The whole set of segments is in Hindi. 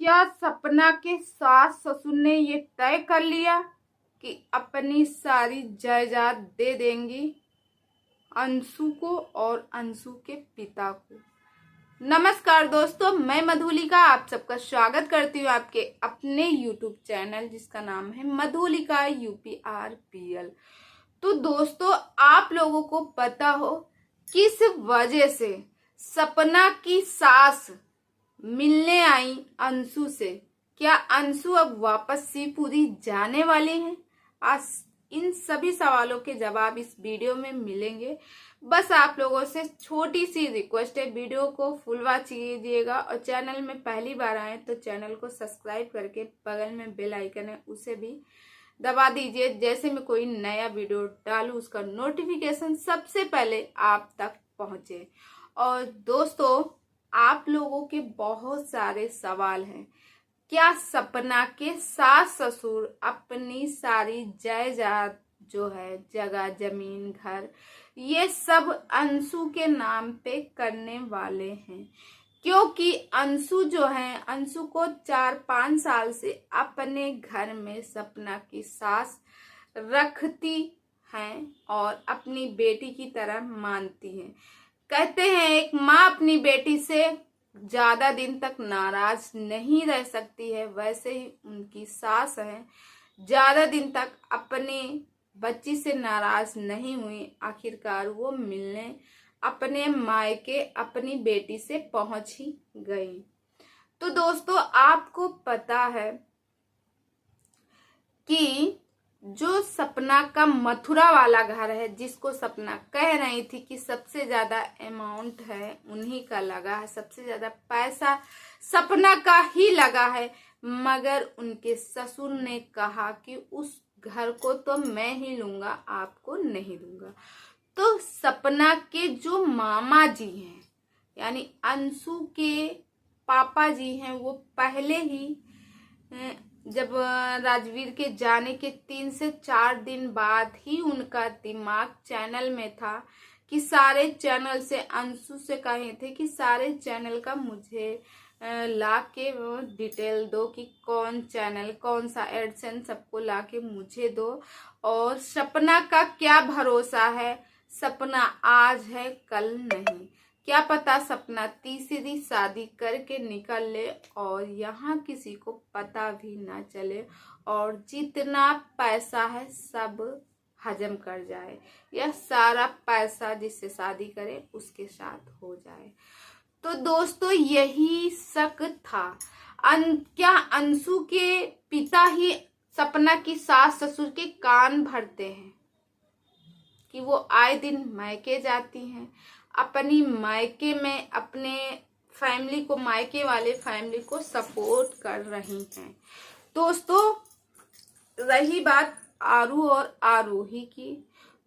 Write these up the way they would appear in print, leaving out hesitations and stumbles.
क्या सपना के सास ससुर ने ये तय कर लिया कि अपनी सारी जायदाद दे देंगी अंशु को और अंशु के पिता को। नमस्कार दोस्तों, मैं मधुलिका आप सबका स्वागत करती हूँ आपके अपने YouTube चैनल जिसका नाम है मधुलिका UPRPL। तो दोस्तों, आप लोगों को पता हो किस वजह से सपना की सास मिलने आई अंशु से? क्या अंशु अब वापस शिवपुरी जाने वाले हैं? आज इन सभी सवालों के जवाब इस वीडियो में मिलेंगे। बस आप लोगों से छोटी सी रिक्वेस्ट है, वीडियो को फुल वॉच कीजिएगा और चैनल में पहली बार आए तो चैनल को सब्सक्राइब करके बगल में बेल आइकन है उसे भी दबा दीजिए। जैसे मैं कोई नया वीडियो डालूं उसका नोटिफिकेशन सबसे पहले आप तक पहुंचे। और दोस्तों, आप लोगों के बहुत सारे सवाल हैं। क्या सपना के सास ससुर अपनी सारी जायदाद जो है, जगह जमीन घर, ये सब अंशु के नाम पे करने वाले हैं? क्योंकि अंशु जो है, अंशु को 4-5 साल से अपने घर में सपना की सास रखती हैं और अपनी बेटी की तरह मानती हैं। कहते हैं एक माँ अपनी बेटी से ज्यादा दिन तक नाराज नहीं रह सकती है, वैसे ही उनकी सास है ज्यादा दिन तक अपने बच्ची से नाराज नहीं हुई। आखिरकार वो मिलने अपने मायके अपनी बेटी से पहुंच ही गई। तो दोस्तों, आपको पता है कि जो सपना का मथुरा वाला घर है, जिसको सपना कह रही थी कि सबसे ज्यादा अमाउंट है उन्हीं का लगा है, सबसे ज्यादा पैसा सपना का ही लगा है, मगर उनके ससुर ने कहा कि उस घर को तो मैं ही लूंगा, आपको नहीं दूंगा। तो सपना के जो मामा जी हैं, यानी अंशु के पापा जी हैं, वो पहले ही जब राजवीर के जाने के 3 से 4 दिन बाद ही उनका दिमाग चैनल में था कि सारे चैनल से अंशु से कहे थे कि सारे चैनल का मुझे ला के डिटेल दो कि कौन चैनल, कौन सा एडसेंस, सबको ला के मुझे दो। और सपना का क्या भरोसा है, सपना आज है कल नहीं। क्या पता सपना तीसरी शादी करके निकल ले और यहाँ किसी को पता भी ना चले और जितना पैसा है सब हजम कर जाए, या सारा पैसा जिससे शादी करे उसके साथ हो जाए। तो दोस्तों, यही शक था। क्या अंशु के पिता ही सपना की सास ससुर के कान भरते हैं कि वो आए दिन मायके जाती हैं, अपनी मायके में अपने फैमिली को, मायके वाले फैमिली को सपोर्ट कर रही हैं? दोस्तों, रही बात आरू और आरोही की,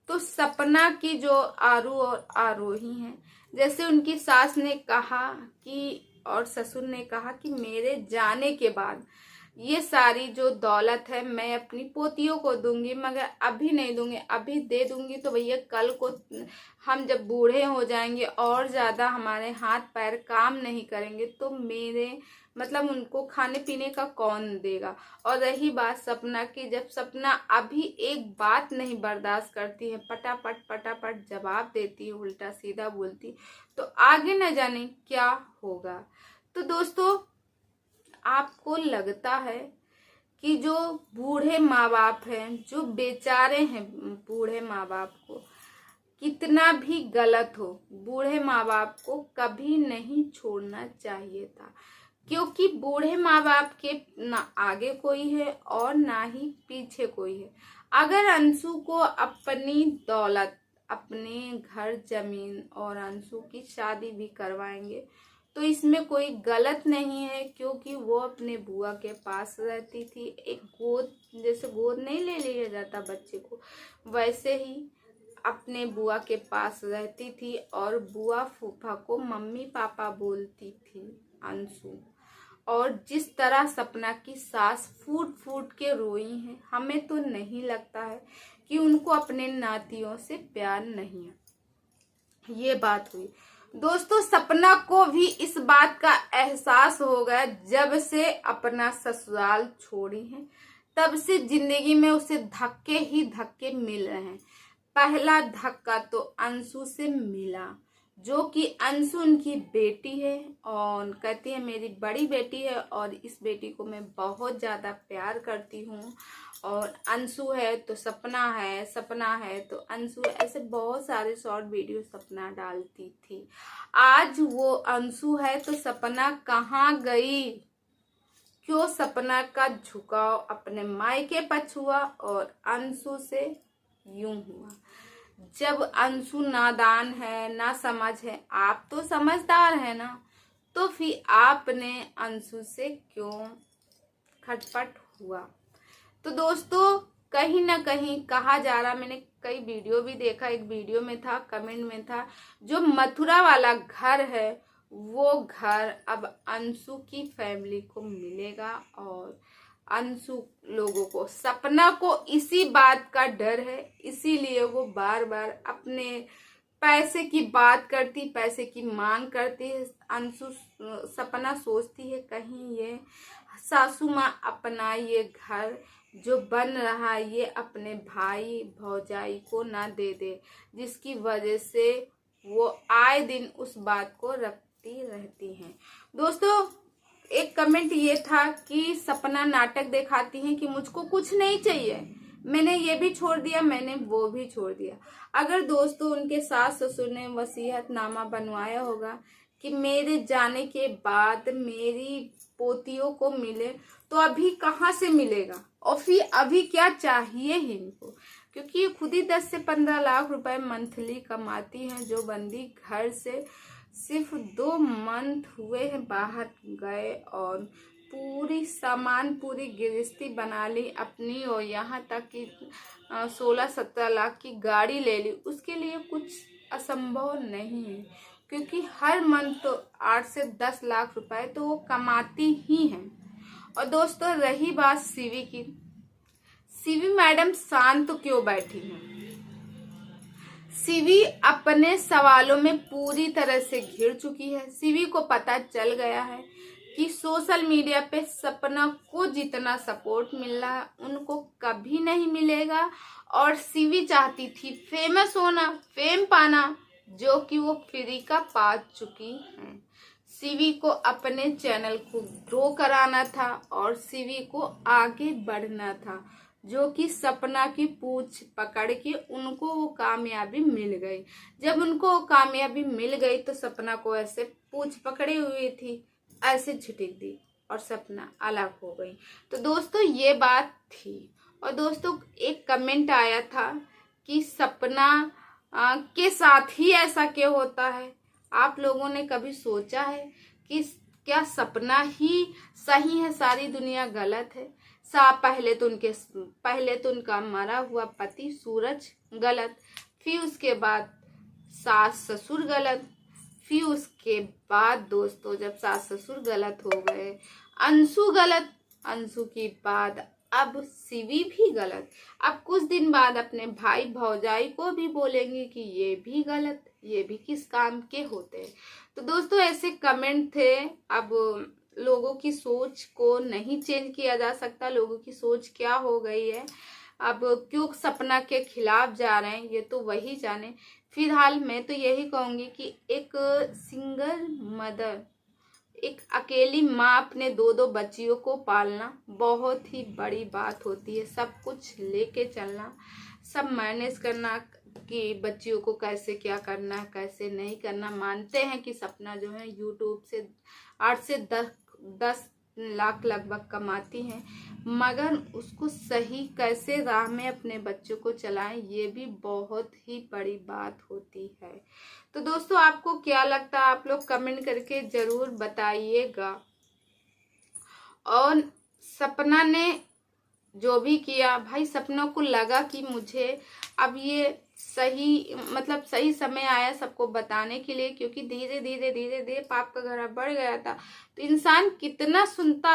तो सपना की जो आरू और आरोही हैं, जैसे उनकी सास ने कहा कि और ससुर ने कहा कि मेरे जाने के बाद ये सारी जो दौलत है मैं अपनी पोतियों को दूंगी, मगर अभी नहीं दूंगी। अभी दे दूंगी तो भैया कल को हम जब बूढ़े हो जाएंगे और ज्यादा हमारे हाथ पैर काम नहीं करेंगे तो मेरे मतलब उनको खाने पीने का कौन देगा। और रही बात सपना की, जब सपना अभी एक बात नहीं बर्दाश्त करती है, पटापट पटापट जवाब देती है, उल्टा सीधा बोलती, तो आगे न जाने क्या होगा। तो दोस्तों, आपको लगता है कि जो बूढ़े माँ बाप हैं, जो बेचारे हैं, बूढ़े माँ बाप को कितना भी गलत हो, बूढ़े माँ बाप को कभी नहीं छोड़ना चाहिए था, क्योंकि बूढ़े माँ बाप के ना आगे कोई है और ना ही पीछे कोई है। अगर अंशु को अपनी दौलत, अपने घर जमीन और अंशु की शादी भी करवाएंगे तो इसमें कोई गलत नहीं है, क्योंकि वो अपने बुआ के पास रहती थी। एक गोद, जैसे गोद नहीं ले लिया जाता बच्चे को, वैसे ही अपने बुआ के पास रहती थी और बुआ फूफा को मम्मी पापा बोलती थी अंशु। और जिस तरह सपना की सास फूट फूट के रोई है, हमें तो नहीं लगता है कि उनको अपने नातियों से प्यार नहीं है। ये बात हुई। दोस्तों सपना को भी इस बात का एहसास हो गया, जब से अपना ससुराल छोड़ी है तब से जिंदगी में उसे धक्के ही धक्के मिल रहे हैं। पहला धक्का तो अंशु से मिला, जो कि अंशु उनकी बेटी है और कहती है मेरी बड़ी बेटी है और इस बेटी को मैं बहुत ज़्यादा प्यार करती हूँ। और अंशु है तो सपना है, सपना है तो अंशु है, ऐसे बहुत सारे शॉर्ट वीडियो सपना डालती थी। आज वो अंशु है तो सपना कहाँ गई? क्यों सपना का झुकाव अपने मायके पक्ष हुआ और अंशु से यूं हुआ? जब अंशु नादान है, ना समझ है, आप तो समझदार है ना, तो फिर आपने अंशु से क्यों खटपट हुआ? तो दोस्तों कहीं ना कहीं कहा जा रहा, मैंने कई वीडियो भी देखा, एक वीडियो में था, कमेंट में था, जो मथुरा वाला घर है वो घर अब अंशु की फैमिली को मिलेगा और अंशु लोगों को, सपना को इसी बात का डर है, इसीलिए वो बार बार अपने पैसे की बात करती, पैसे की मांग करती है। अंशु सपना सोचती है कहीं ये सासू माँ अपना ये घर जो बन रहा है ये अपने भाई भौजाई को ना दे दे, जिसकी वजह से वो आए दिन उस बात को रखती रहती हैं। दोस्तों एक कमेंट ये था कि सपना नाटक दिखाती है कि मुझको कुछ नहीं चाहिए, मैंने ये भी छोड़ दिया, मैंने वो भी छोड़ दिया। अगर दोस्तों उनके सास ससुर ने वसीयतनामा बनवाया होगा कि मेरे जाने के बाद मेरी पोतियों को मिले, तो अभी कहाँ से मिलेगा और फिर अभी क्या चाहिए ही इनको, क्योंकि ये खुद ही 10 से 15 लाख रुपए मंथली कमाती हैं। जो बंदी घर से सिर्फ 2 मंथ हुए हैं बाहर गए और पूरी सामान पूरी गृहस्थी बना ली अपनी, और यहाँ तक कि 16-17 लाख की गाड़ी ले ली, उसके लिए कुछ असंभव नहीं है, क्योंकि हर मंथ तो 8 से 10 लाख रुपए तो वो कमाती ही हैं। और दोस्तों रही बात सीवी की, सीवी मैडम शांत तो क्यों बैठी हैं? सीवी अपने सवालों में पूरी तरह से घिर चुकी है। सीवी को पता चल गया है कि सोशल मीडिया पे सपना को जितना सपोर्ट मिल रहा है उनको कभी नहीं मिलेगा, और सीवी चाहती थी फेमस होना, फेम पाना, जो कि वो फ्री का पा चुकी हैं। सीवी को अपने चैनल को ग्रो कराना था और सीवी को आगे बढ़ना था, जो कि सपना की पूछ पकड़ के उनको वो कामयाबी मिल गई। जब उनको वो कामयाबी मिल गई तो सपना को ऐसे पूछ पकड़ी हुई थी, ऐसे झिटक दी और सपना अलग हो गई। तो दोस्तों ये बात थी। और दोस्तों एक कमेंट आया था कि सपना के साथ ही ऐसा क्यों होता है? आप लोगों ने कभी सोचा है कि क्या सपना ही सही है, सारी दुनिया गलत है? पहले तो उनका मरा हुआ पति सूरज गलत, फिर उसके बाद सास ससुर गलत, फिर उसके बाद दोस्तों जब सास ससुर गलत हो गए अंशु गलत, अंशु के बाद अब सीवी भी गलत, अब कुछ दिन बाद अपने भाई भौजाई को भी बोलेंगे कि ये भी गलत, ये भी किस काम के होते हैं। तो दोस्तों ऐसे कमेंट थे। अब लोगों की सोच को नहीं चेंज किया जा सकता, लोगों की सोच क्या हो गई है, अब क्यों सपना के खिलाफ जा रहे हैं ये तो वही जाने। फिलहाल मैं तो यही कहूंगी कि एक सिंगल मदर, एक अकेली माँ अपने 2-2 बच्चियों को पालना बहुत ही बड़ी बात होती है। सब कुछ लेके चलना, सब मैनेज करना कि बच्चियों को कैसे क्या करना है कैसे नहीं करना। मानते हैं कि सपना जो है यूट्यूब से 8 से 10 लाख लगभग कमाती हैं, मगर उसको सही कैसे राह में अपने बच्चों को चलाएं ये भी बहुत ही बड़ी बात होती है। तो दोस्तों आपको क्या लगता है, आप लोग कमेंट करके जरूर बताइएगा। और सपना ने जो भी किया, भाई सपना को लगा कि मुझे अब ये सही मतलब सही समय आया सबको बताने के लिए, क्योंकि धीरे धीरे धीरे धीरे पाप का घड़ा बढ़ गया था। तो इंसान कितना सुनता,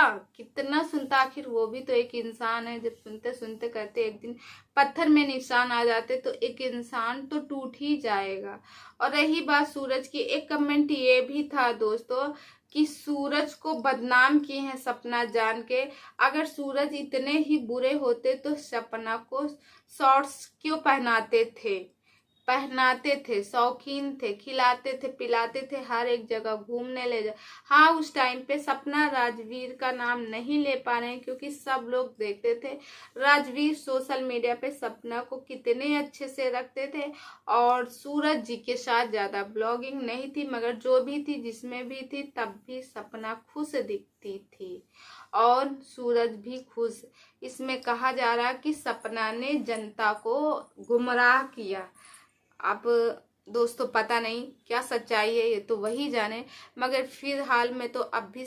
आखिर वो भी तो एक इंसान है। जब सुनते सुनते करते एक दिन पत्थर में निशान आ जाते तो एक इंसान तो टूट ही जाएगा। और रही बात सूरज की, एक कमेंट ये भी था दोस्तों कि सूरज को बदनाम किए हैं सपना जान के। अगर सूरज इतने ही बुरे होते तो सपना को शॉर्ट्स क्यों पहनाते थे, शौकीन थे, खिलाते थे, पिलाते थे, हर एक जगह घूमने ले जा। हाँ, उस टाइम पे सपना राजवीर का नाम नहीं ले पा रहे हैं क्योंकि सब लोग देखते थे राजवीर सोशल मीडिया पे सपना को कितने अच्छे से रखते थे और सूरज जी के साथ ज्यादा ब्लॉगिंग नहीं थी, मगर जो भी थी जिसमें भी थी तब भी सपना खुश दिखती थी और सूरज भी खुश। इसमें कहा जा रहा है कि सपना ने जनता को गुमराह किया। अब दोस्तों पता नहीं क्या सच्चाई है, ये तो वही जाने, मगर फिलहाल में तो अब भी